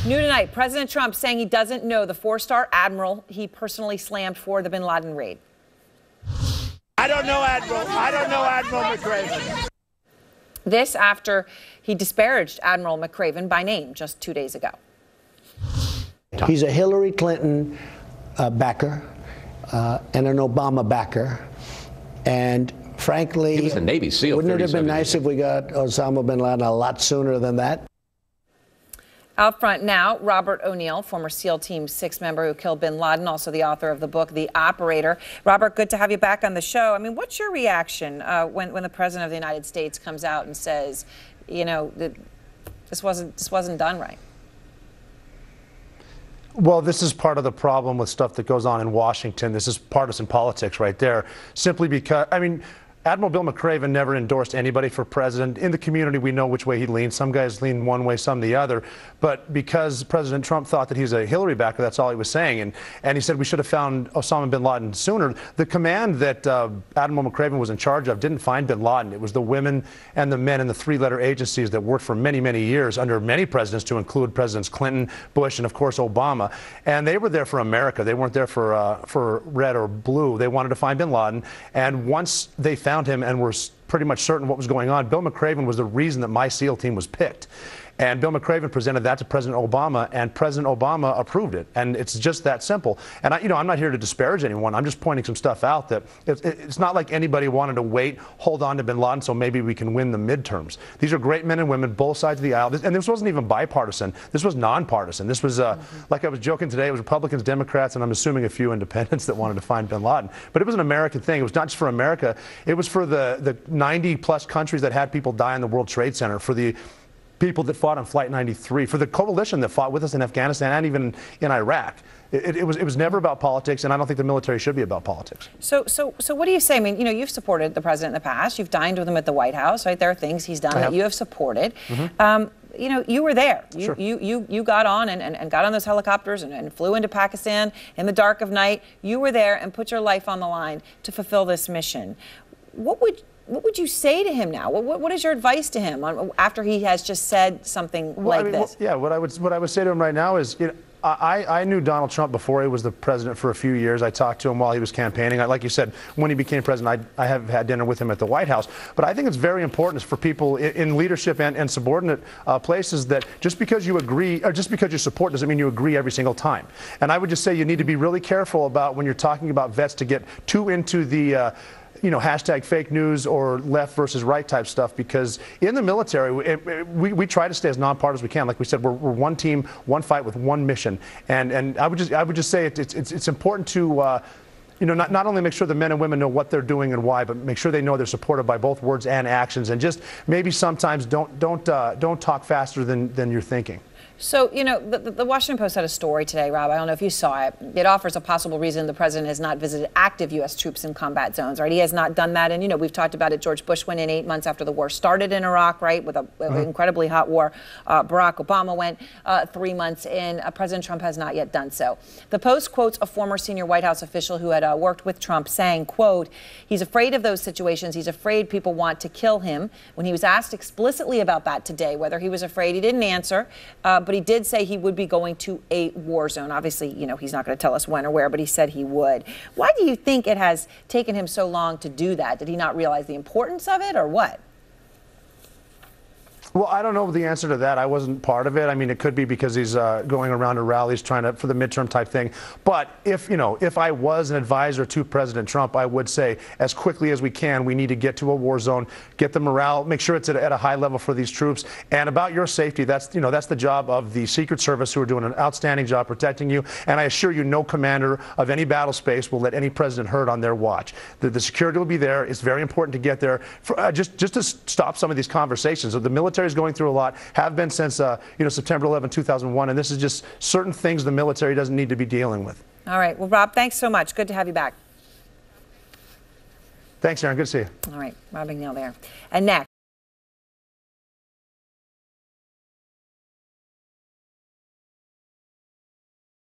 New tonight, President Trump saying he doesn't know the four-star admiral he personally slammed for the Bin Laden raid. I don't know Admiral McRaven. This after he disparaged Admiral McRaven by name just 2 days ago. He's a Hillary Clinton backer and an Obama backer. And frankly, he was a Navy SEAL. Wouldn't it have been nice if we got Osama Bin Laden a lot sooner than that? Out front now, Robert O'Neill, former SEAL Team 6 member who killed Bin Laden, also the author of the book, The Operator. Robert, good to have you back on the show. I mean, what's your reaction when the President of the United States comes out and says, you know, that this wasn't done right? Well, this is part of the problem with stuff that goes on in Washington. This is partisan politics right there, simply because, I mean, Admiral Bill McRaven never endorsed anybody for president. In the community, we know which way he leans. Some guys lean one way, some the other. But because President Trump thought that he's a Hillary backer, that's all he was saying. And he said we should have found Osama bin Laden sooner. The command that Admiral McRaven was in charge of didn't find bin Laden. It was the women and the men in the three-letter agencies that worked for many, many years under many presidents, to include Presidents Clinton, Bush, and, of course, Obama. And they were there for America. They weren't there for red or blue. They wanted to find bin Laden. And once they found him and were pretty much certain what was going on, Bill McRaven was the reason that my SEAL team was picked. And Bill McRaven presented that to President Obama, and President Obama approved it. And it's just that simple. And I'm not here to disparage anyone. I'm just pointing some stuff out that it's not like anybody wanted to wait, hold on to bin Laden so maybe we can win the midterms. These are great men and women, both sides of the aisle. And this wasn't even bipartisan. This was nonpartisan. This was, like I was joking today, it was Republicans, Democrats, and I'm assuming a few independents that wanted to find bin Laden. But it was an American thing. It was not just for America. It was for the 90-plus countries that had people die in the World Trade Center, for the people that fought on Flight 93, for the coalition that fought with us in Afghanistan and even in Iraq. It was never about politics, and I don't think the military should be about politics. So what do you say? I mean, you know, you've supported the president in the past. You've dined with him at the White House, right? There are things he's done that you have supported. You know, you were there. You got on and got on those helicopters and flew into Pakistan in the dark of night. You were there and put your life on the line to fulfill this mission. What would you say to him now? What is your advice to him after he has just said something like this? Yeah, what I would say to him right now is, you know, I knew Donald Trump before he was the president for a few years. I talked to him while he was campaigning. Like you said, when he became president, I have had dinner with him at the White House. But I think it's very important for people in leadership and subordinate places that just because you agree or just because you support doesn't mean you agree every single time. And I would just say you need to be really careful about when you're talking about vets to get too into the hashtag fake news or left versus right type stuff, because in the military, we try to stay as nonpartisan as we can. Like we said, we're one team, one fight with one mission. And I would just say it's important to not only make sure the men and women know what they're doing and why, but make sure they know they're supported by both words and actions. And just maybe sometimes don't talk faster than you're thinking. So, you know, the Washington Post had a story today, Rob. I don't know if you saw it. It offers a possible reason the president has not visited active U.S. troops in combat zones, right? He has not done that. And, you know, we've talked about it. George Bush went in 8 months after the war started in Iraq, right, with an incredibly hot war. Barack Obama went 3 months in. President Trump has not yet done so. The Post quotes a former senior White House official who had worked with Trump saying, quote, he's afraid of those situations. He's afraid people want to kill him. When he was asked explicitly about that today, whether he was afraid, he didn't answer. But he did say he would be going to a war zone. Obviously, you know, he's not going to tell us when or where, but he said he would. Why do you think it has taken him so long to do that? Did he not realize the importance of it, or what? Well, I don't know the answer to that. I wasn't part of it. I mean, it could be because he's going around to rallies trying to for the midterm type thing. But if I was an advisor to President Trump, I would say as quickly as we can, we need to get to a war zone, get the morale, make sure it's at a high level for these troops. And about your safety, that's the job of the Secret Service, who are doing an outstanding job protecting you. And I assure you, no commander of any battle space will let any president hurt on their watch. The security will be there. It's very important to get there just to stop some of these conversations. So the military is going through a lot, have been since September 11, 2001, and this is just certain things the military doesn't need to be dealing with. All right. Well, Rob, thanks so much. Good to have you back. Thanks, Aaron. Good to see you. All right. Rob McNeil there. And next.